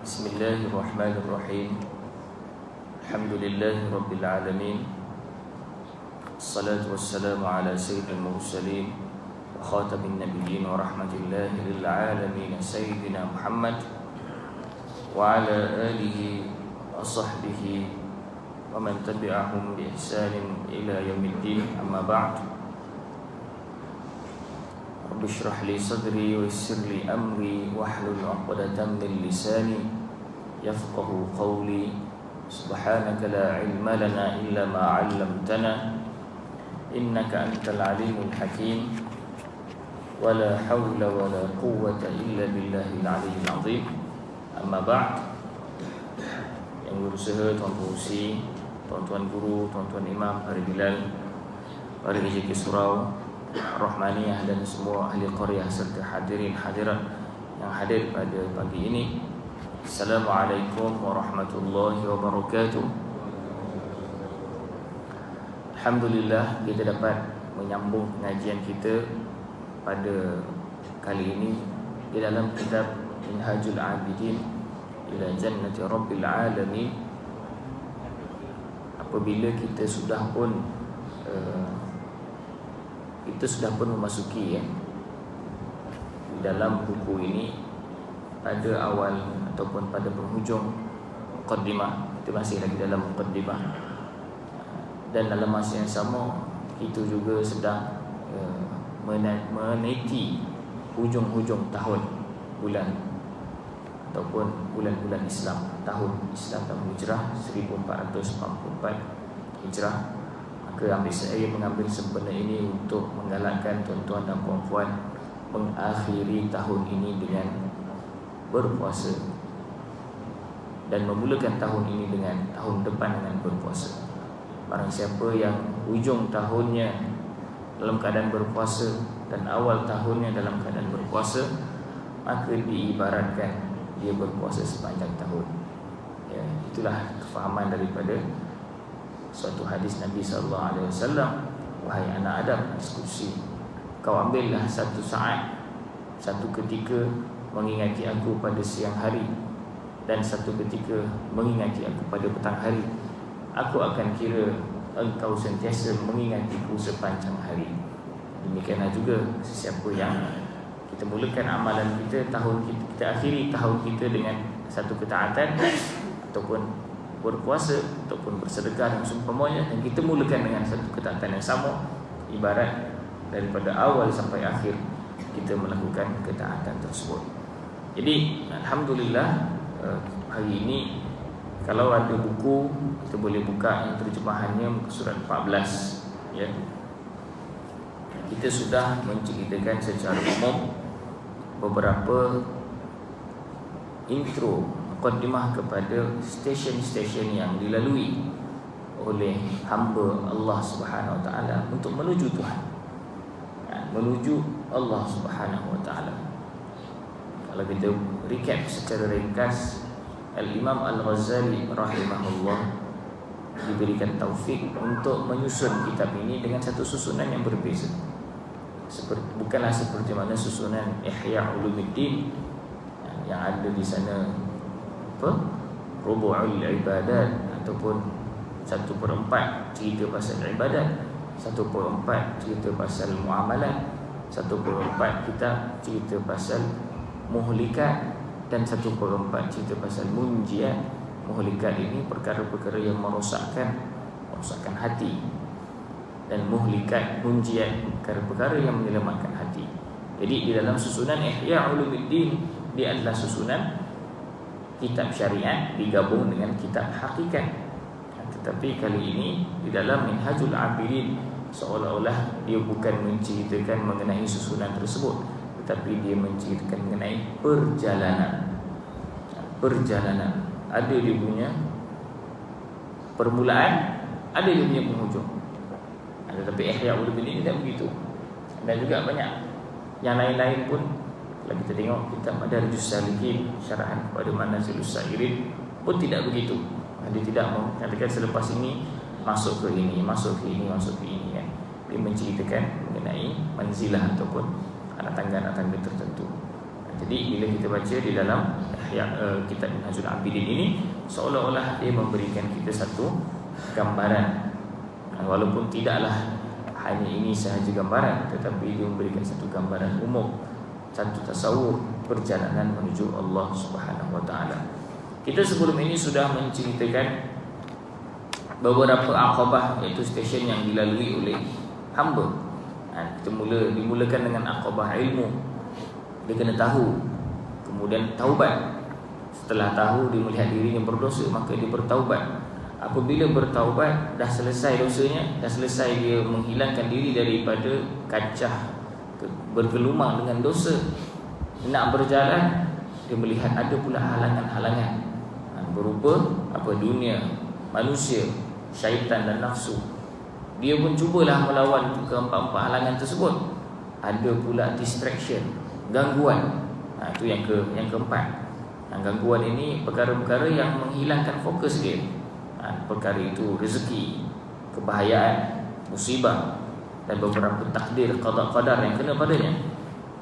Bismillahirrahmanirrahim. Alhamdulillahi rabbil alamin. Assalatu wassalamu ala sayyidil mursalin wa khatamin nabiyyin wa rahmatillahi lil alamin sayyidina Muhammad wa ala alihi wa sahbihi wa man tabi'ahum bi ihsanin ila yaumiddin. Amma ba'd. Rabbi shrah li sadri wa yassir li amri wahlul 'uqdatam min lisani yafqahu qawli. Subhanaka la ilma lana illa ma 'allamtana innaka antal alimul hakim. Wa la hawla wa la quwwata illa billahil aliyyil azim. Amma ba'd. Yang berusaha, tuan pengurusi, tuan-tuan guru, tuan-tuan imam, para bilal, para GJK Surau, Rahmaniyah dan semua ahli qaryah serta hadirin hadirat yang hadir pada pagi ini. Assalamualaikum warahmatullahi wabarakatuh. Alhamdulillah, kita dapat menyambung pengajian kita pada kali ini di dalam kitab Minhajul Abidin ila Jannati Rabbil Alamin. Apabila kita sudah pun memasuki di dalam buku ini, pada awal ataupun pada penghujung muqaddimah, kita masih lagi dalam muqaddimah, dan dalam masa yang sama kita juga sedang meniti hujung-hujung tahun bulan ataupun bulan-bulan Islam, tahun Hijrah 1444 Hijrah. Maka saya mengambil sempena ini untuk menggalakkan tuan-tuan dan puan-puan mengakhiri tahun ini dengan berpuasa dan memulakan tahun ini dengan tahun depan dengan berpuasa. Barang siapa yang hujung tahunnya dalam keadaan berpuasa dan awal tahunnya dalam keadaan berpuasa, maka diibaratkan dia berpuasa sepanjang tahun. Ya, itulah kefahaman daripada suatu hadis Nabi SAW. Wahai anak Adam, diskusi, kau ambillah satu saat, satu ketika mengingati aku pada siang hari dan satu ketika mengingati aku pada petang hari. Aku akan kira engkau sentiasa mengingatiku sepanjang hari. Demikianlah juga sesiapa yang kita mulakan amalan kita, kita akhiri tahun kita dengan satu ketaatan ataupun berpuasa ataupun bersedekah dan seumpamanya, dan kita mulakan dengan satu ketaatan yang sama, ibarat daripada awal sampai akhir kita melakukan ketaatan tersebut. Jadi alhamdulillah, hari ini kalau ada buku kita boleh buka yang terjemahannya muka surat 14, ya. Kita sudah menceritakan secara umum beberapa intro, mukaddimah kepada stesen-stesen yang dilalui oleh hamba Allah Subhanahu Wa Taala untuk menuju Tuhan, menuju Allah Subhanahu Wa Taala. Kalau kita recap secara ringkas, Al-Imam Al-Ghazali rahimahullah diberikan taufik untuk menyusun kitab ini dengan satu susunan yang berbeza. Bukanlah seperti mana susunan Ihya Ulumuddin yang ada di sana, Rubu'ul Ibadat, ataupun 1/4 cerita pasal ibadat, 1/4 cerita pasal muamalat, 1/4 kitab cerita pasal muhlikat, dan 1/4 cerita pasal munjiat. Muhlikat ini perkara-perkara yang merosakkan hati, dan muhlikat, munjiat, perkara-perkara yang menyelamatkan hati. Jadi di dalam susunan Ihya Ulumuddin, dia adalah susunan kitab syariat digabung dengan kitab hakikat. Tetapi kali ini di dalam Minhajul Abidin, seolah-olah dia bukan menceritakan mengenai susunan tersebut, tetapi dia menceritakan mengenai perjalanan. Ada dia punya permulaan, ada dia punya penghujung. Tetapi Ihya Ulumuddin tidak begitu. Dan juga banyak yang lain-lain pun. Kalau kita tengok kitab Madarijus Salikin, syarahan kepada Manazilus Sa'irin, pun tidak begitu. Dia tidak mengatakan selepas ini masuk ke ini, masuk ke ini, kan. Dia menceritakan mengenai manzilah ataupun anak tangga tertentu. Jadi bila kita baca di dalam kitab Minhajul Abidin ini seolah-olah dia memberikan kita satu gambaran, walaupun tidaklah hanya ini sahaja gambaran, tetapi dia memberikan satu gambaran umum, satu tasawur perjalanan menuju Allah Subhanahu wa taala. Kita sebelum ini sudah menceritakan beberapa aqabah, iaitu stesen yang dilalui oleh hamba. Kita dimulakan dengan aqabah ilmu. Dia kena tahu, kemudian taubat. Setelah tahu, dia melihat dirinya berdosa, maka dia bertaubat. Apabila bertaubat, dah selesai dosanya, dah selesai dia menghilangkan diri daripada kacah bergelumang dengan dosa, nak berjalan, dia melihat ada pula halangan-halangan berupa dunia, manusia, syaitan dan nafsu. Dia pun cubalah melawan keempat-empat halangan tersebut. Ada pula distraction, gangguan. Itu yang keempat. Gangguan ini perkara-perkara yang menghilangkan fokus dia. Perkara itu rezeki, kebahayaan, musibah dan beberapa takdir, qada-qadar yang kena padanya.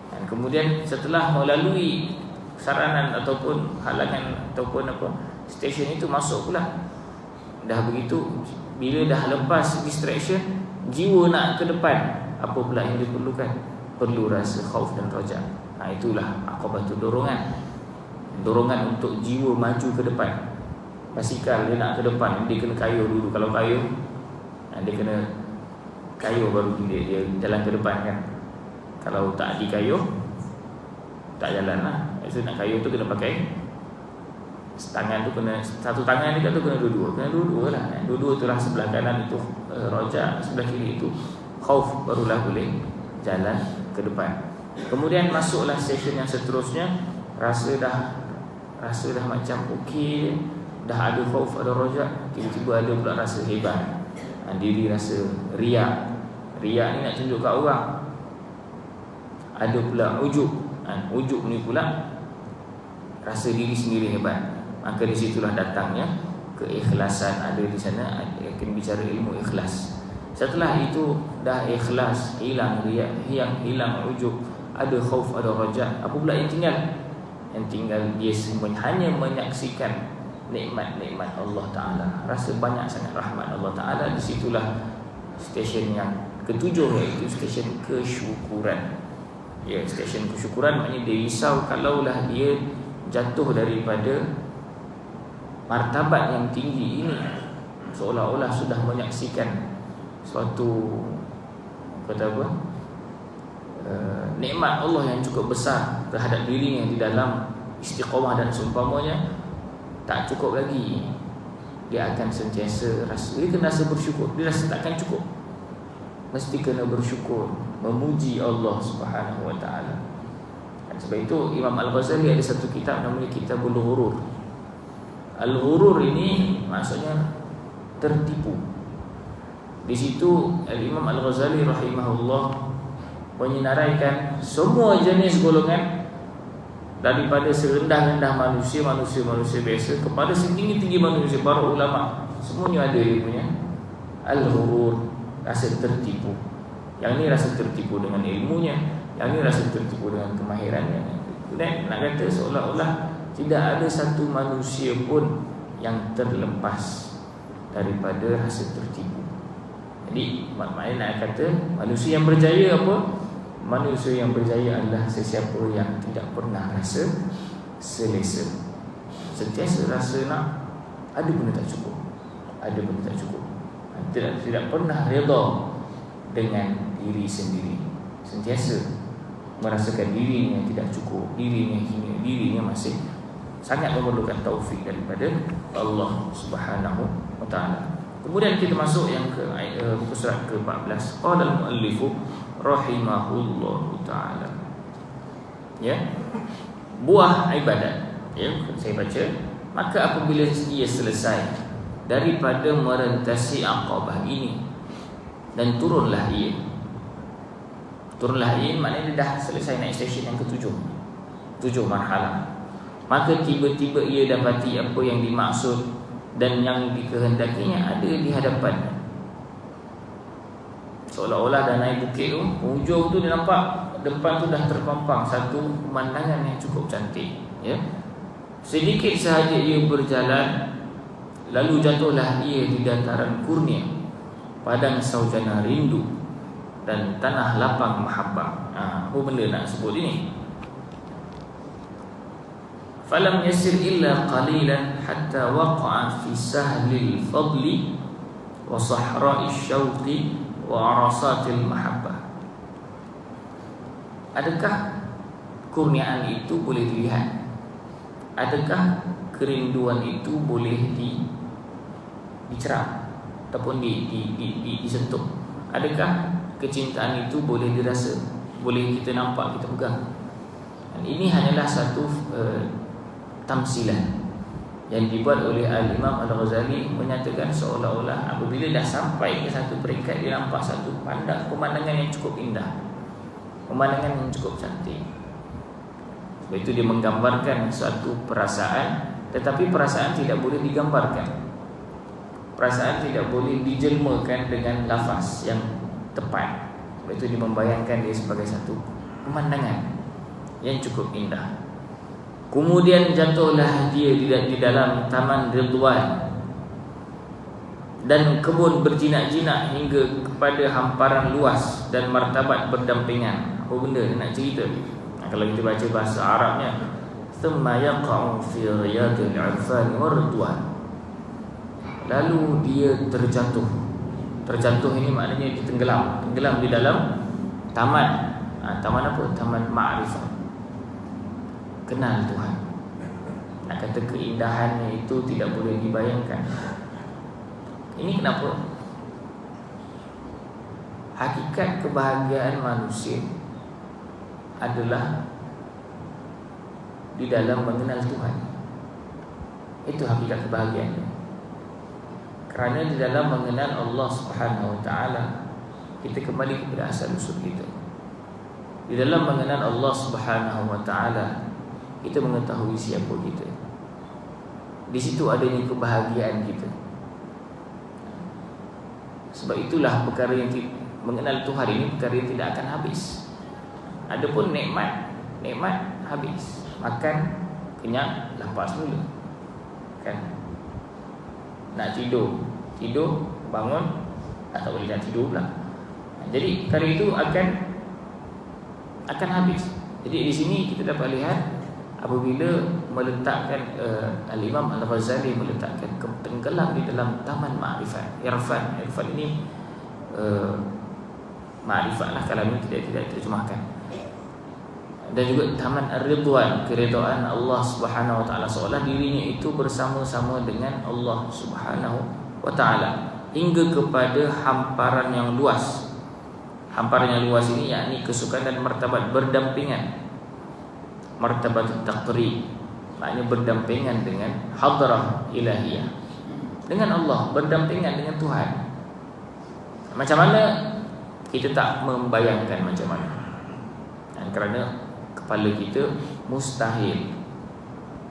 Dan kemudian setelah melalui saranan ataupun halangan ataupun stesen itu, masuk pula. Dah begitu, bila dah lepas distraction, jiwa nak ke depan, apa pula yang diperlukan? Perlu rasa khauf dan raja. Itulah aqabatu dorongan. Dorongan untuk jiwa maju ke depan. Basikal dia nak ke depan, dia kena kayuh dulu. Kalau kayuh, dia kena kayuh baru dia jalan ke depan kan. Kalau tak dikayuh, tak jalan lah. Maksud nak kayuh tu kena pakai tangan tu, kena satu tangan dia tu kena dua-dua. Kena dua-dua lah. Dua-dua tu lah, sebelah kanan itu roja, sebelah kiri itu khauf, barulah boleh jalan ke depan. Kemudian masuklah session yang seterusnya. Rasa dah macam okey, dah ada khauf, ada rojak, tiba-tiba ada pula rasa hebat, diri rasa riak. Riak ni nak tunjuk kat orang. Ada pula ujub. Ujub ni pula rasa diri sendiri hebat. Maka di situlah datangnya keikhlasan. Ada di sana akan bicara ilmu ikhlas. Setelah itu dah ikhlas, hilang riak, hilang ujub, ada khauf, ada rojak, apa pula yang tinggal? Yang tinggal dia hanya menyaksikan nikmat-nikmat Allah Ta'ala, rasa banyak sangat rahmat Allah Ta'ala. Di situlah stesen yang ketujuh, iaitu stesen kesyukuran. Stesen kesyukuran maknanya dia risau kalaulah dia jatuh daripada martabat yang tinggi ini, seolah-olah sudah menyaksikan suatu nikmat Allah yang cukup besar terhadap dirinya di dalam istiqamah dan seumpamanya. Tak cukup lagi, dia akan sentiasa dia kena rasa bersyukur. Dia rasa takkan cukup, mesti kena bersyukur, memuji Allah Subhanahu wa ta'ala. Sebab itu Imam Al-Ghazali ada satu kitab namanya Kitabul Ghurur. Al-Ghurur ini maksudnya tertipu. Di situ Imam Al-Ghazali rahimahullah menyinaraikan semua jenis golongan, daripada serendah-rendah manusia biasa kepada setinggi-tinggi manusia, para ulama, semuanya ada dia punya al-ghurur, rasa tertipu. Yang ni rasa tertipu dengan ilmunya, yang ni rasa tertipu dengan kemahirannya. Dan nak kata seolah-olah tidak ada satu manusia pun yang terlepas daripada rasa tertipu. Jadi maknanya nak kata manusia yang berjaya apa? Manusia yang berjaya adalah sesiapa yang tidak pernah rasa selesa. Sentiasa rasa nak, ada benda tak cukup, ada benda tak cukup. Tidak pernah redha dengan diri sendiri. Sentiasa merasakan dirinya tidak cukup, dirinya hina, dirinya masih sangat memerlukan taufik daripada Allah Subhanahu wa ta'ala. Kemudian kita masuk yang ke muka surat ke-14. Qala al-muallifu rahimahullahu ta'ala. Buah ibadat. Saya baca. Maka apabila ia selesai daripada merentasi aqabah ini, dan turunlah ia. Turunlah ia maknanya dia dah selesai naik stesen yang ke-7. 7 marhalah. Maka tiba-tiba ia dapati apa yang dimaksud dan yang dikehendakinya ada di hadapannya. Seolah-olah dah naik bukit tu, hujung tu dia nampak depan tu dah terpampang satu pemandangan yang cukup cantik, Sedikit sahaja ia berjalan, lalu jatuhlah ia di dataran kurnia, padang saujana rindu dan tanah lapang mahabbah. Apa benda nak sebut ini? Falam yasir illa qalilan hatta waqa'a fi sahlil fadli wa sahra'is syauqi wa arasatil mahabbah. Adakah kurniaan itu boleh dilihat? Adakah kerinduan itu boleh dicerap ataupun disentuh? Adakah kecintaan itu boleh dirasa, boleh kita nampak, kita pegang? Dan ini hanyalah satu tamsilan yang dibuat oleh Al-Imam Al-Ghazali, menyatakan seolah-olah apabila dah sampai ke satu peringkat, dia nampak satu pemandangan yang cukup indah, pemandangan yang cukup cantik. Sebab itu dia menggambarkan suatu perasaan, tetapi perasaan tidak boleh digambarkan. Perasaan tidak boleh dijelmakan dengan lafaz yang tepat. Sebab itu dia membayangkan dia sebagai satu pemandangan yang cukup indah. Kemudian jatuhlah dia di dalam taman Ridwan dan kebun berjinak-jinak hingga kepada hamparan luas dan martabat berdampingan. Apa benda dia nak cerita? Kalau kita baca bahasa Arabnya, thumma yaqa'u fi riyadil 'irfan wa ridwan. Lalu dia terjatuh. Terjatuh ini maknanya dia tenggelam di dalam taman. Taman apa? Taman ma'rifah. Kenal Tuhan. Nak kata keindahannya itu tidak boleh dibayangkan. Ini kenapa? Hakikat kebahagiaan manusia adalah di dalam mengenal Tuhan. Itu hakikat kebahagiaan. Kerana di dalam mengenal Allah Subhanahu Wa Taala, kita kembali kepada asal usul kita. Di dalam mengenal Allah Subhanahu Wa Taala, kita mengetahui siapa kita. Di situ adanya kebahagiaan kita. Sebab itulah perkara yang mengenal Tuhan ini perkara yang tidak akan habis. Adapun nikmat habis. Makan kenyang, lepas mula. Kan? Nak tidur bangun, tak boleh nak tidur pula. Jadi perkara itu akan habis. Jadi di sini kita dapat lihat apabila meletakkan Al-Imam Al-Ghazali meletakkan tenggelam di dalam taman ma'rifat. Irfan ini ma'rifat lah kalau ini tidak terjemahkan. Dan juga taman Ar-Ridwan, keridaan Allah Subhanahu Wa Taala, seolah dirinya itu bersama-sama dengan Allah Subhanahu Wa Taala hingga kepada hamparan yang luas. Hamparan yang luas ini yakni kesukaan dan martabat berdampingan. Martabat taqri, maknanya berdampingan dengan hadrah ilahiyah, dengan Allah, berdampingan dengan Tuhan. Macam mana kita tak membayangkan macam mana? Dan kerana kepala kita mustahil,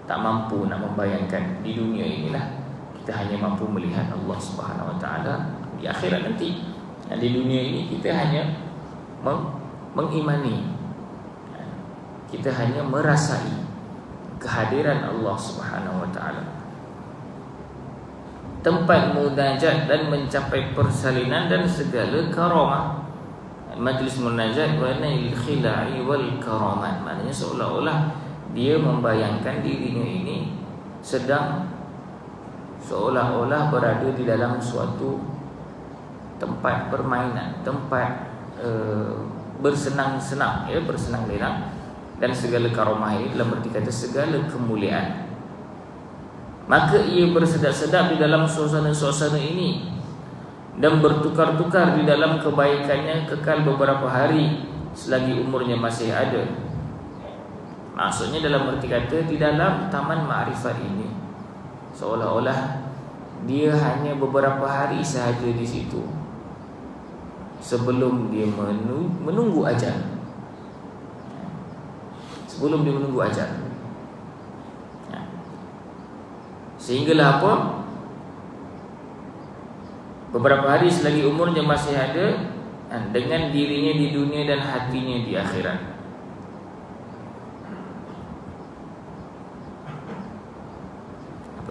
tak mampu nak membayangkan. Di dunia inilah kita hanya mampu melihat Allah Subhanahu Wa Taala. Di akhirat nanti, dan di dunia ini kita hanya mengimani, kita hanya merasai kehadiran Allah Subhanahu Wa Taala. Tempat munajat dan mencapai persalinan dan segala karamah. Majlis munajat wa nail khila'i wal karamat, maknanya seolah-olah dia membayangkan dirinya ini sedang seolah-olah berada di dalam suatu tempat permainan, tempat bersenang-senang, bersenang-lenang, dan segala karamah ini dalam arti kata segala kemuliaan. Maka ia bersedap-sedap di dalam suasana-suasana ini dan bertukar-tukar di dalam kebaikannya kekal beberapa hari selagi umurnya masih ada. Maksudnya dalam arti kata di dalam taman ma'rifat ini seolah-olah dia hanya beberapa hari sahaja di situ sebelum dia menunggu ajal. Sebelum dia menunggu ajal. Sehinggalah apa? Beberapa hari selagi umurnya masih ada, dengan dirinya di dunia dan hatinya di akhirat.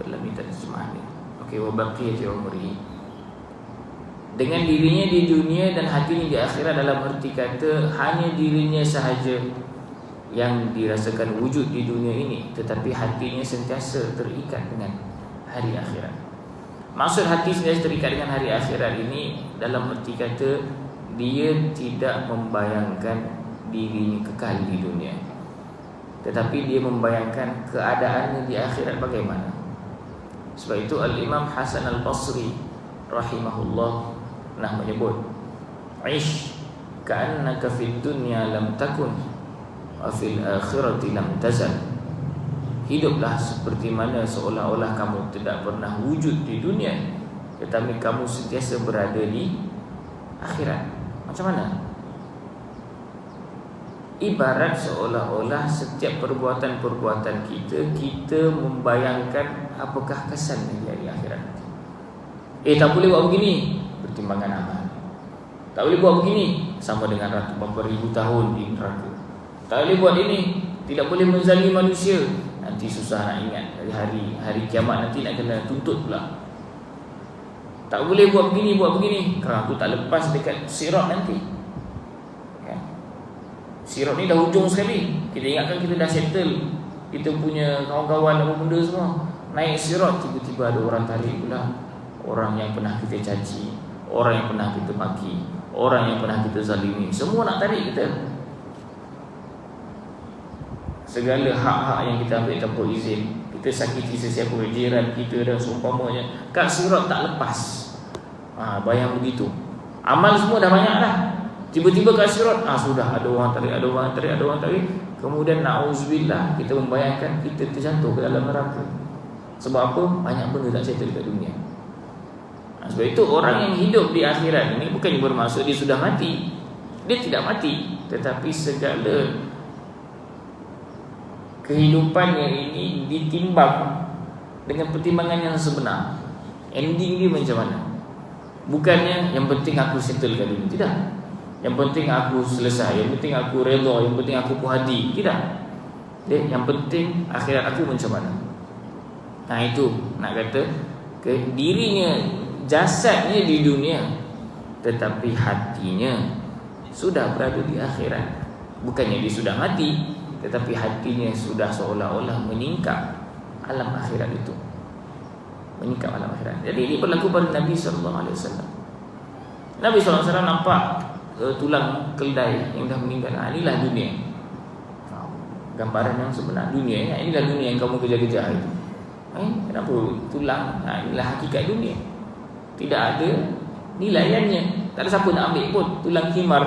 dalam terjemahan dia. Okey, wa baqiyati umri. Dengan dirinya di dunia dan hatinya di akhirat, dalam arti kata hanya dirinya sahaja yang dirasakan wujud di dunia ini, tetapi hatinya sentiasa terikat dengan hari akhirat. Maksud hati sentiasa terikat dengan hari akhirat ini dalam arti kata dia tidak membayangkan dirinya kekal di dunia, tetapi dia membayangkan keadaannya di akhirat bagaimana. Sebab itu Al-Imam Hasan Al-Basri rahimahullah pernah menyebut, "Ish ka'annaka fid dunya lam takun wa fil akhirati lam tazal." Hiduplah seperti mana seolah-olah kamu tidak pernah wujud di dunia, tetapi kamu sentiasa berada di akhirat. Macam mana? Ibarat seolah-olah setiap perbuatan-perbuatan kita membayangkan apakah kesannya di akhirat. Tak boleh buat begini, pertimbangan amal. Tak boleh buat begini, sama dengan ratu berapa ribu tahun di neraka. Tak boleh buat ini, tidak boleh menzalimi manusia, nanti susah nak ingat hari kiamat, nanti nak kena tuntut pula. Tak boleh buat begini, kerana aku tak lepas dekat sirat nanti. Sirat ni dah hujung sekali. Kita ingatkan kita dah settle, kita punya kawan-kawan apa benda semua. Naik sirat, tiba-tiba ada orang tarik pula. Orang yang pernah kita caci, orang yang pernah kita maki, orang yang pernah kita zalimi, semua nak tarik kita. Segala hak-hak yang kita ambil tanpa izin, kita sakiti sesiapa, jiran kita dan seumpamanya, kat sirat tak lepas. Bayang begitu. Amal semua dah banyak dah, tiba-tiba kat sirat, sudah ada orang tarik. Kemudian na'udzubillah, kita membayangkan kita terjatuh ke dalam neraka. Sebab apa? Banyak benda tak settle dekat dunia. Sebab itu orang yang hidup di akhirat ini bukan bermaksud dia sudah mati. Dia tidak mati, tetapi segala kehidupannya ini ditimbang dengan pertimbangan yang sebenar. Ending dia macam mana? Bukannya yang penting aku settlekan dunia, tidak. Yang penting aku selesai, yang penting aku redha, yang penting aku puhadi, tidak. Yang penting akhirat aku macam mana. Itu nak kata dirinya, jasadnya di dunia, tetapi hatinya sudah berada di akhirat. Bukannya dia sudah mati, tetapi hatinya sudah seolah-olah meningkap alam akhirat itu. Meningkap alam akhirat. Jadi ini berlaku pada Nabi SAW. Nabi SAW nampak tulang keldai yang dah meninggal. Inilah dunia. Gambaran yang sebenar dunia. Inilah dunia yang kamu kejar-kejar itu. Kenapa tulang? Inilah hakikat dunia. Tidak ada nilaiannya. Tak ada siapa nak ambil pun tulang khimar,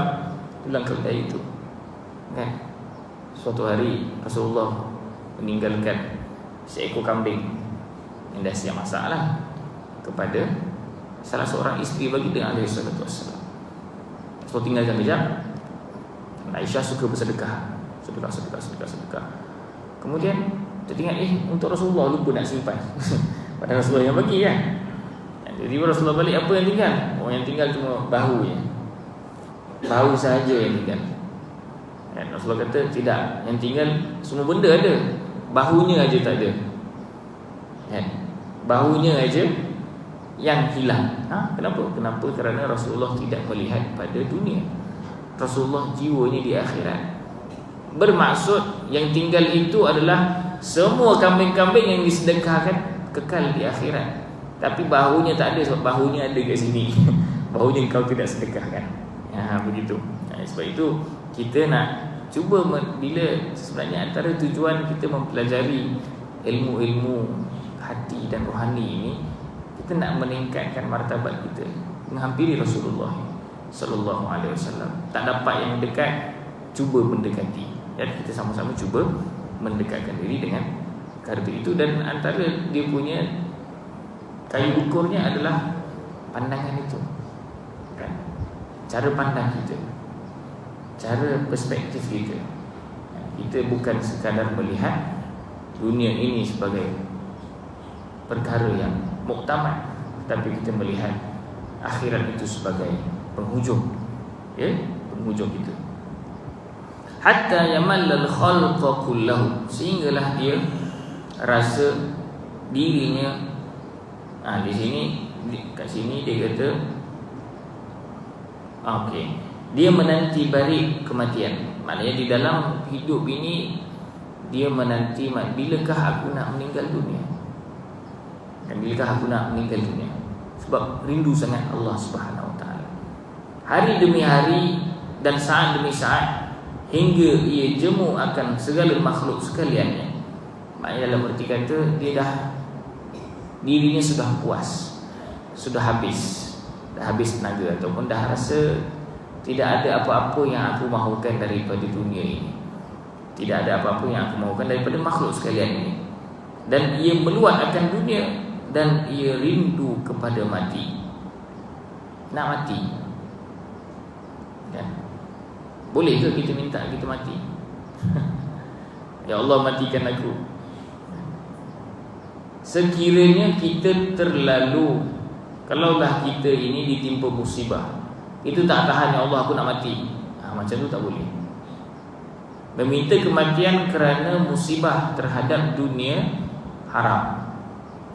tulang keldai itu. Kan? Suatu hari Rasulullah meninggalkan seekor kambing yang dah siap masak lah kepada salah seorang isteri baginda alaihi salatu wassalam. So tinggalkan kejap. Aisyah suka bersedekah, sedekah. Kemudian tertinggal untuk Rasulullah, lupa nak simpan. Padahal Rasulullah yang bagi kan. Jadi Rasulullah balik, apa yang tinggal? Yang tinggal cuma bahu je. Bahu sahaja yang tinggal. Rasulullah kata tidak, yang tinggal semua benda ada, bahunya aja tak ada. Bahunya aja yang hilang. Kenapa? Kerana Rasulullah tidak melihat pada dunia. Rasulullah jiwanya di akhirat. Bermaksud yang tinggal itu adalah semua kambing-kambing yang disedekahkan kekal di akhirat. Tapi bahunya tak ada, sebab bahunya ada kat sini. Bahunya kau tidak sedekahkan. Begitu. Sebab itu kita nak cuba, bila sebenarnya antara tujuan kita mempelajari ilmu-ilmu hati dan rohani ini, kita nak meningkatkan martabat kita, menghampiri Rasulullah sallallahu alaihi wasallam. Tak dapat yang dekat, cuba mendekati. Jadi kita sama-sama cuba mendekatkan diri dengan kartu itu. Dan antara dia punya kayu ukurnya adalah pandangan itu, kan? Cara pandang kita, cara perspektif kita. Kita bukan sekadar melihat dunia ini sebagai perkara yang muktamad, tapi kita melihat akhirat itu sebagai penghujung, penghujung kita. Hatta yamallal khalqa kullahu, sehinggalah dia rasa dirinya. Di sini, kat sini dia kata dia menanti balik kematian. Maknanya di dalam hidup ini dia menanti bilakah aku nak meninggal dunia, dan bilakah aku nak meninggal dunia. Sebab rindu sangat Allah Subhanahu Wa Taala. Hari demi hari dan saat demi saat, hingga ia jemu akan segala makhluk sekaliannya. Maknanya dalam erti kata dia dirinya sudah puas, sudah habis, dah habis tenaga, ataupun dah rasa tidak ada apa-apa yang aku mahukan daripada dunia ini, tidak ada apa-apa yang aku mahukan daripada makhluk sekalian ini. Dan ia meluat akan dunia, dan ia rindu kepada mati. Nak mati, ya. Boleh ke kita minta kita mati? Ya Allah, matikan aku. Sekiranya kita terlalu, kalaulah kita ini ditimpa musibah, itu tak tahan, ya Allah aku nak mati, macam tu tak boleh. Meminta kematian kerana musibah terhadap dunia haram,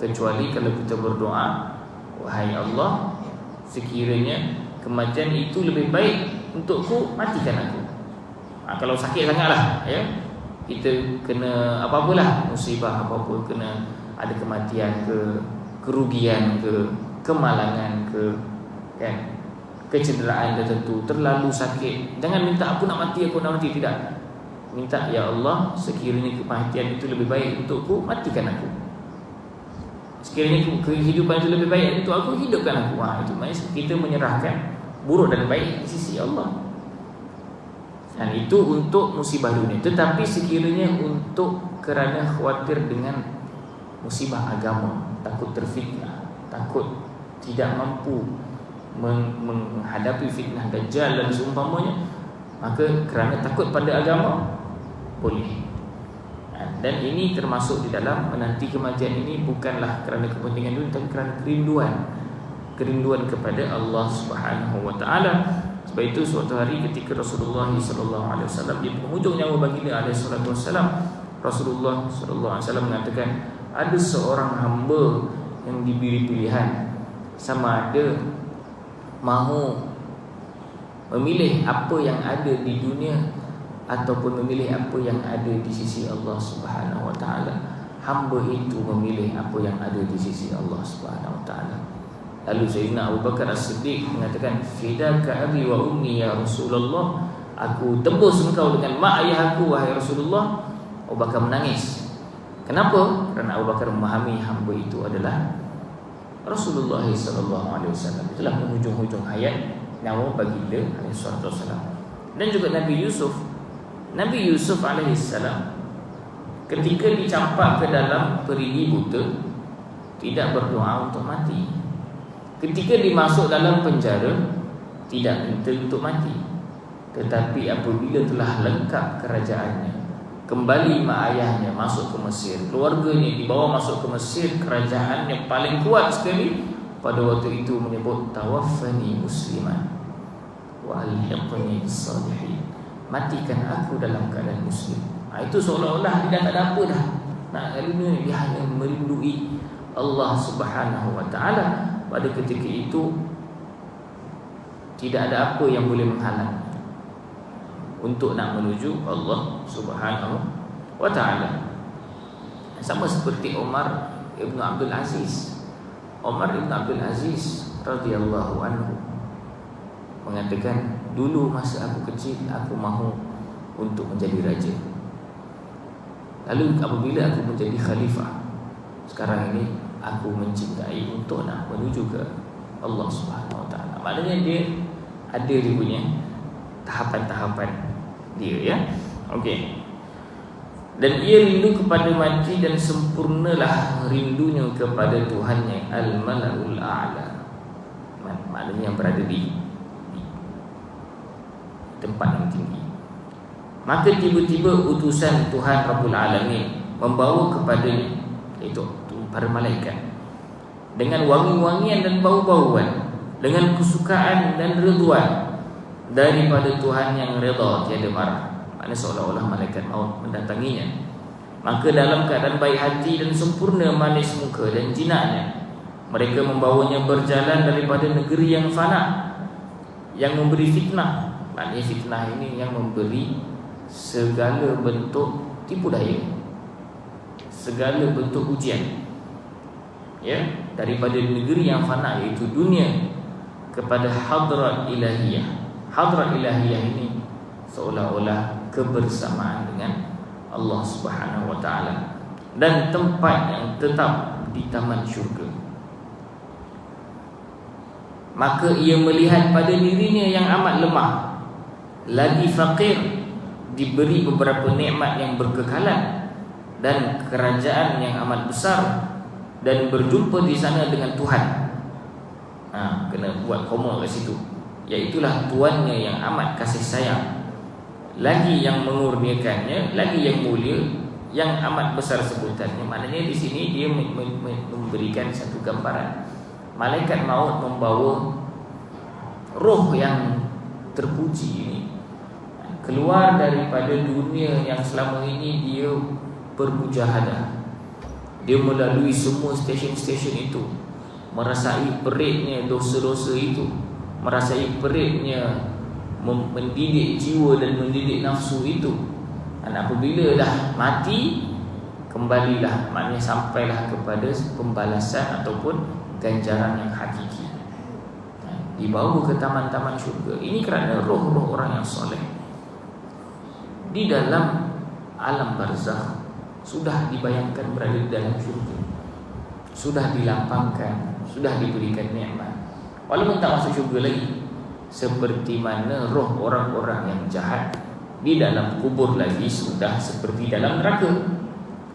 kecuali kalau kita berdoa, wahai Allah, sekiranya kematian itu lebih baik untukku, matikan aku. Kalau sakit sangatlah, ya, kita kena apa-apalah musibah, apa-apa, kena ada kematian ke, kerugian ke, kemalangan ke, kan, kecederaan tertentu, terlalu sakit, jangan minta aku nak mati, aku nak mati. Tidak, minta, ya Allah, sekiranya kematian itu lebih baik untukku, matikan aku. Sekiranya kehidupan itu lebih baik untuk aku, hidupkan aku. Itu maknanya kita menyerahkan buruk dan baik di sisi Allah. Dan itu untuk musibah dunia. Tetapi sekiranya untuk kerana khawatir dengan musibah agama, takut terfitnah, takut tidak mampu menghadapi fitnah Dajjal dan seumpamanya, maka kerana takut pada agama, boleh. Dan ini termasuk di dalam menanti kematian ini, bukanlah kerana kepentingan dunia, tapi kerana kerinduan kepada Allah Subhanahu Wa Taala. Sebab itu suatu hari ketika Rasulullah SAW di penghujung nyawa baginda alaihissalam, Rasulullah SAW mengatakan, ada seorang hamba yang diberi pilihan, sama ada mahu memilih apa yang ada di dunia ataupun memilih apa yang ada di sisi Allah Subhanahu Wa Taala. Hamba itu memilih apa yang ada di sisi Allah Subhanahu Wa Taala. Lalu Sayyidina Abu Bakar As-Siddiq mengatakan, fidaka abi wa ummi ya Rasulullah, aku tebus engkau dengan mak ayah aku wahai Rasulullah. Abu Bakar menangis. Kenapa? Kerana Abu Bakar memahami hamba itu adalah Rasulullah SAW. Itulah penghujung-hujung hayat nyawa baginda alaihissalam. Dan juga Nabi Yusuf alaihissalam, ketika dicampak ke dalam perigi buta, tidak berdoa untuk mati. Ketika dimasuk dalam penjara, tidak minta untuk mati. Tetapi apabila telah lengkap kerajaannya, kembali mak ayahnya masuk ke Mesir, keluarganya dibawa masuk ke Mesir, kerajaan yang paling kuat sekali, pada waktu itu menyebut tawaffani musliman wa alhiqni bis-salihin, matikan aku dalam keadaan muslim. Itu seolah-olah dia dah tak ada apa dah nak dunia, dia hanya merindui Allah Subhanahu Wa Taala. Pada ketika itu tidak ada apa yang boleh menghalang untuk nak menuju Allah Subhanahu Wa Taala. Sama seperti Umar Ibn Abdul Aziz. Umar Ibn Abdul Aziz radhiyallahu anhu mengatakan, dulu masa aku kecil aku mahu untuk menjadi raja. Lalu apabila aku menjadi khalifah, sekarang ini aku mencintai untuk nak menuju ke Allah Subhanahu Wa Taala. Maknanya dia ada dia punya tahapan-tahapan dia, ya. Okey. Dan ia rindu kepada mati dan sempurnalah rindunya kepada Tuhannya Al-Mala'ul A'la. Maknanya yang berada di tempat yang tinggi. Maka tiba-tiba utusan Tuhan Rabbul Alamin membawa kepadanya, iaitu para malaikat, dengan wangi-wangian dan bau-bauan, dengan kesukaan dan ridwan daripada Tuhan yang redha tiada marah. Maknanya seolah-olah malaikat maut mendatanginya. Maka dalam keadaan baik hati dan sempurna manis muka dan jinaknya, mereka membawanya berjalan daripada negeri yang fana, yang memberi fitnah. Maknanya fitnah ini yang memberi segala bentuk tipu daya, segala bentuk ujian, ya, daripada negeri yang fana iaitu dunia kepada hadrat ilahiyah. Hadrat ilahiyah ini seolah-olah kebersamaan dengan Allah Subhanahu wa taala dan tempat yang tetap di taman syurga. Maka ia melihat pada dirinya yang amat lemah, lagi fakir, diberi beberapa nikmat yang berkekalan dan kerajaan yang amat besar, dan berjumpa di sana dengan Tuhan. Kena buat koma kat situ. Iaitulah Tuannya yang amat kasih sayang, lagi yang mengurniakannya, lagi yang mulia, yang amat besar sebutannya. Maknanya di sini dia memberikan satu gambaran. Malaikat maut membawa roh yang terpuji ini keluar daripada dunia yang selama ini dia bermujahadah. Dia melalui semua stesen-stesen itu, merasai peritnya dosa-dosa itu, merasai peritnya mendidik jiwa dan mendidik nafsu itu. Dan apabila dah mati, kembalilah, maknanya sampailah kepada pembalasan ataupun ganjaran yang hakiki, dibawa ke taman-taman syurga. Ini kerana roh-roh orang yang soleh di dalam alam barzakh sudah dibayangkan berada di dalam syurga, sudah dilapangkan, sudah diberikan nikmat, walaupun tak masuk syurga lagi. Seperti mana roh orang-orang yang jahat di dalam kubur lagi sudah seperti dalam neraka,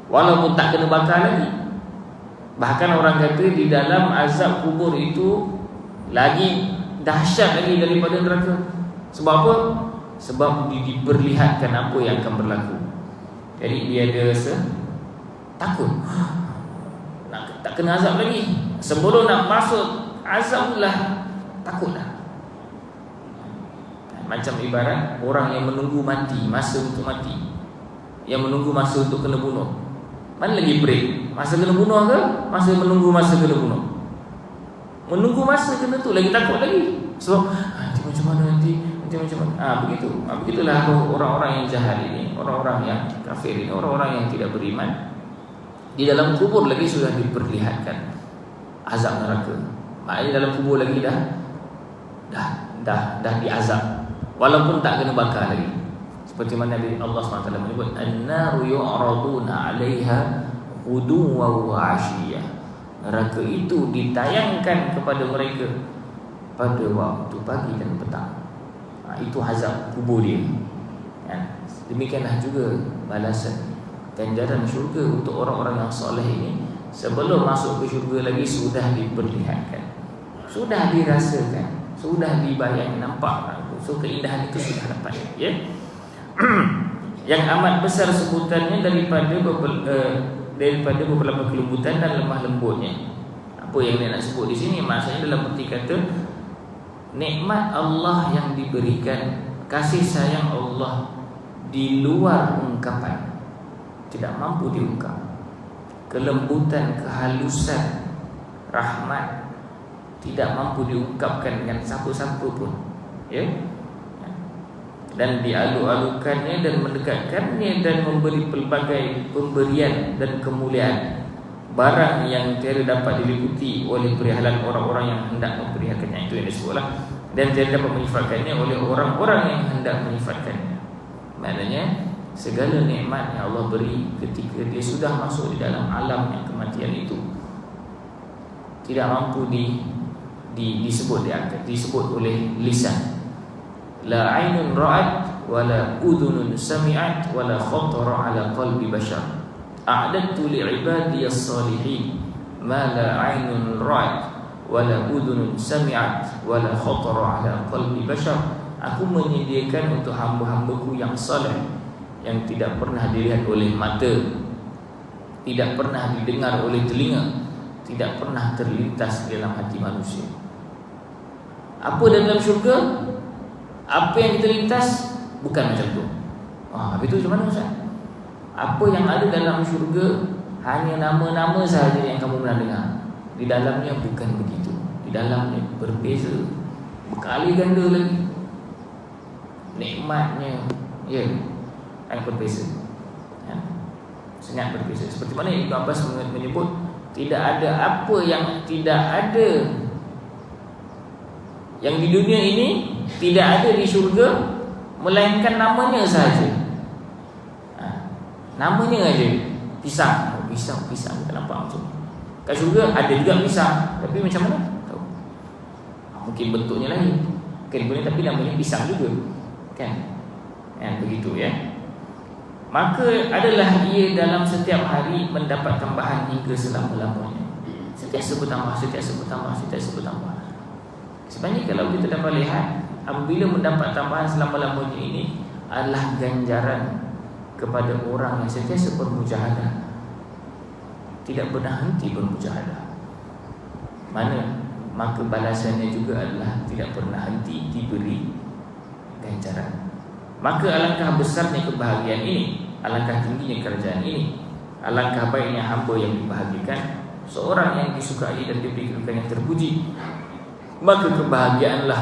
walaupun tak kena bakar lagi. Bahkan orang kata di dalam azab kubur itu lagi dahsyat lagi daripada neraka. Sebab apa? Sebab diperlihatkan apa yang akan berlaku. Jadi dia ada rasa takut, tak kena azab lagi. Sebelum nak masuk azab lah, takutlah. Macam ibarat orang yang menunggu mati, masa untuk mati, yang menunggu masa untuk kena bunuh. Mana lagi break? Masa kena bunuh ke? Masa menunggu masa kena bunuh? Menunggu masa kena tu lagi takut lagi. Sebab nanti macam mana, nanti macam mana. Begitu. Begitulah orang-orang yang jahat ini, orang-orang yang kafir ini, orang-orang yang tidak beriman. Di dalam kubur lagi sudah diperlihatkan azab neraka. Maknanya dalam kubur lagi dah diazab, walaupun tak kena bakar lagi. Seperti mana Allah SWT menyebut, an-naru yu'raduna 'alaiha ghuduwan wa 'ashiyah. Neraka itu ditayangkan kepada mereka pada waktu pagi dan petang. Itu azab kubur dia. Demikianlah juga balasan ganjaran syurga untuk orang-orang yang soleh ini. Sebelum masuk ke syurga lagi sudah diperlihatkan, sudah dirasakan, sudah dibayang, nampak. So keindahan itu sudah dapat, ya. Yang amat besar sebutannya daripada beberapa kelembutan dan lemah lembutnya. Apa yang dia nak sebut di sini? Maksudnya dalam arti kata nikmat Allah yang diberikan, kasih sayang Allah di luar ungkapan, tidak mampu diungkap. Kelembutan, kehalusan, rahmat tidak mampu diungkapkan dengan siapa-siapa pun, ya. Dan dialu-alukannya dan mendekatkannya dan memberi pelbagai pemberian dan kemuliaan, barang yang tiada dapat diliputi oleh perihalan orang-orang yang hendak memperlihatkannya. Itu yang disebutlah. Dan tiada dapat menyifatkannya oleh orang-orang yang hendak menyifatkannya. Maknanya segala nikmat yang Allah beri ketika dia sudah masuk di dalam alam yang kematian itu tidak mampu disebut oleh lisan. La ainun ra'at wala udhunun sami'at wala khatara ala qalbi bashar. A'dadtu li'ibadiyas salihin ma la ainun ra'at wala udhunun sami'at wala khatara ala qalbi bashar. Aku menyediakan untuk hamba-hambaku yang saleh, yang tidak pernah dilihat oleh mata, tidak pernah didengar oleh telinga, tidak pernah terlintas dalam hati manusia. Apa dalam syurga? Apa yang terlintas bukan macam tu. Habis tu macam mana Ustaz? Apa yang ada dalam syurga hanya nama-nama sahaja yang kamu pernah dengar. Di dalamnya bukan begitu. Di dalamnya berbeza, berkali ganda lagi nikmatnya, ya, sangat berbeza, ya, sangat berbeza. Seperti mana Ibn Abbas menyebut, tidak ada apa yang tidak ada yang di dunia ini tidak ada di syurga, melainkan namanya sahaja. Namanya aja pisang, pisang kita nampak macam. Kat syurga ada juga pisang, tapi macam mana? Tahu. Mungkin bentuknya lain, mungkin boleh, tapi namanya pisang juga, kan? Begitu ya. Maka adalah ia dalam setiap hari mendapat tambahan hingga selama-lamanya. Setiap bertambah. Sebenarnya kalau kita dapat lihat, apabila mendapat tambahan selama-lamanya ini adalah ganjaran kepada orang yang sentiasa bermujahadah, tidak pernah henti bermujahadah. Maka balasannya juga adalah tidak pernah henti diberi ganjaran. Maka alangkah besarnya kebahagiaan ini, alangkah tingginya kerajaan ini, alangkah baiknya hamba yang dibahagikan, seorang yang disukai dan diberi kedudukan yang terpuji. Maka kebahagiaanlah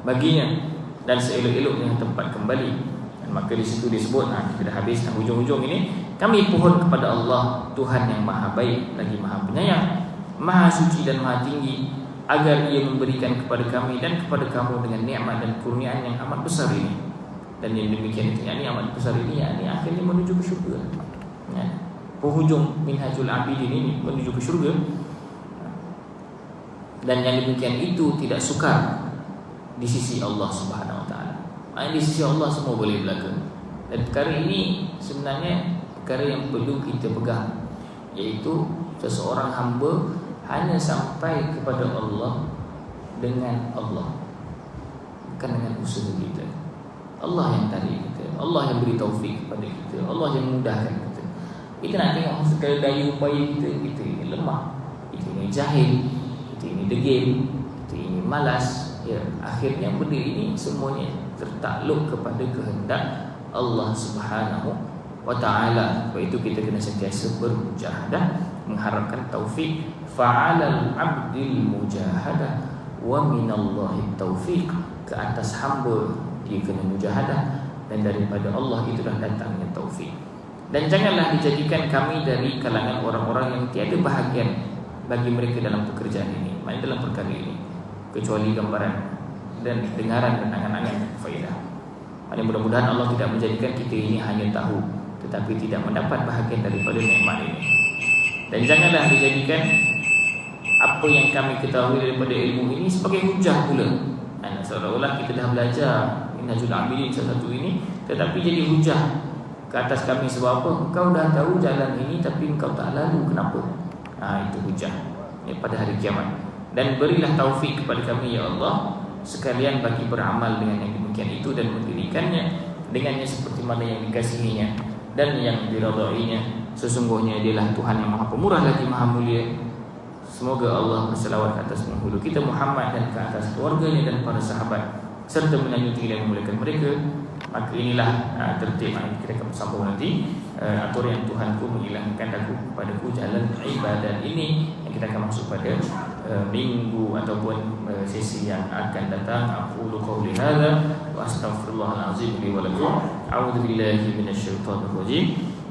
baginya dan seelok-eloknya tempat kembali. Maka di situ disebut, kita dah habis hujung-hujung ini, kami pohon kepada Allah, Tuhan yang maha baik lagi maha penyayang, maha suci dan maha tinggi, agar ia memberikan kepada kami dan kepada kamu dengan nikmat dan kurniaan yang amat besar ini. Dan yang demikian itu, yang amat besar ini, yang akhirnya menuju ke syurga, ya. Penghujung Minhajul Abidin ini menuju ke syurga. Dan yang demikian itu tidak sukar di sisi Allah Subhanahu Wa Taala. Di sisi Allah semua boleh berlaku. Dan perkara ini sebenarnya perkara yang perlu kita pegang, iaitu seseorang hamba hanya sampai kepada Allah dengan Allah, bukan dengan usaha kita. Allah yang tarik kita, Allah yang beri taufik kepada kita, Allah yang mudahkan kita. Kita nak tengok segala daya upaya kita ini lemah, kita ini jahil, kita ini degil, kita ini malas. Ya, akhirnya benda ini semuanya tertakluk kepada kehendak Allah Subhanahu Wa Taala. Sebab itu kita kena sentiasa bermujahadah, mengharapkan taufik. Fa'alal abdil mujahadah wa minallahi taufiq. Ke atas hamba dia kena mujahadah, dan daripada Allah itulah datangnya taufik. Dan janganlah dijadikan kami dari kalangan orang-orang yang tiada bahagian bagi mereka dalam pekerjaan ini, maksudnya dalam perkara ini, kecuali gambaran dan dengaran dan angan-angan faedah. Mudah-mudahan Allah tidak menjadikan kita ini hanya tahu tetapi tidak mendapat bahagian daripada nikmat ini. Dan janganlah dijadikan apa yang kami ketahui daripada ilmu ini sebagai hujah pula. Seolah-olah kita dah belajar Minhajul Abidin salah satu ini, tetapi jadi hujah ke atas kami. Sebab apa? Engkau dah tahu jalan ini tapi engkau tak lalu, kenapa? Itu hujah pada hari kiamat. Dan berilah taufik kepada kami ya Allah, sekalian bagi beramal dengan yang demikian itu, dan mendirikannya dengannya seperti mana yang dikasihinya dan yang diridainya. Sesungguhnya dialah Tuhan yang maha pemurah lagi maha mulia. Semoga Allah berselawat ke atas penghulu kita Muhammad dan ke atas keluarganya dan para sahabat, serta menyayungi dan memuliakan mereka. Maka inilah tertib yang kita akan sambung nanti. Atur yang Tuhanku menghilangkan aku kepadaku jalan ibadat ini, yang kita akan masuk pada minggu ataupun sesi yang akan datang. Aqulu qawli hadza wa astaghfirullahal azim li wa lakum. A'udzu billahi minasyaitonir rajim.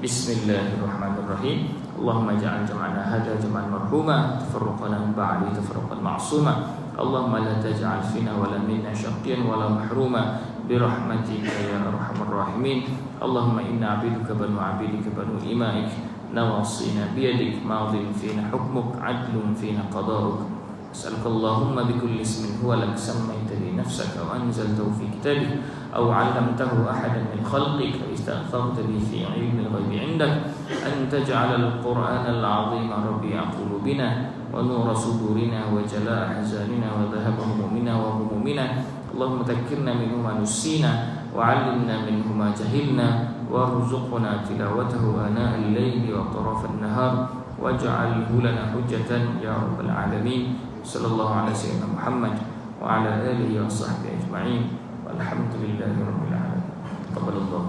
Bismillahirrahmanirrahim. Allahumma ja'al jam'ana hadza jam'an marhuma, tafarraqana min ba'di tafarraqan ma'suma. Allahumma la taj'al fina wa la minna syaqiyyan wa la mahruma birahmatika ya arhamar rahimin. Allahumma inna 'abduka banu 'abidika banu imaik, nawasina biyadik, madin fina hukmuk, 'adlun fina qada'uk. أسألك اللهم بكل اسم هو لك سميت لنفسك أو أنزلته في كتابك أو علمته أحدا من خلقك أو استأثرت به في علم الغيب عندك أن تجعل القرآن العظيم ربيع قلوبنا ونور صدورنا وجلاء أحزاننا وذهب همومنا وغمومنا. اللهم ذكرنا منه ما نسينا وعلمنا منه ما جهلنا وارزقنا تلاوته آناء الليل وأطراف النهار واجعله لنا حجة يا رب العالمين. صلى الله على سيدنا محمد وعلى آله وصحبه أجمعين والحمد لله رب العالمين. تقبل الله.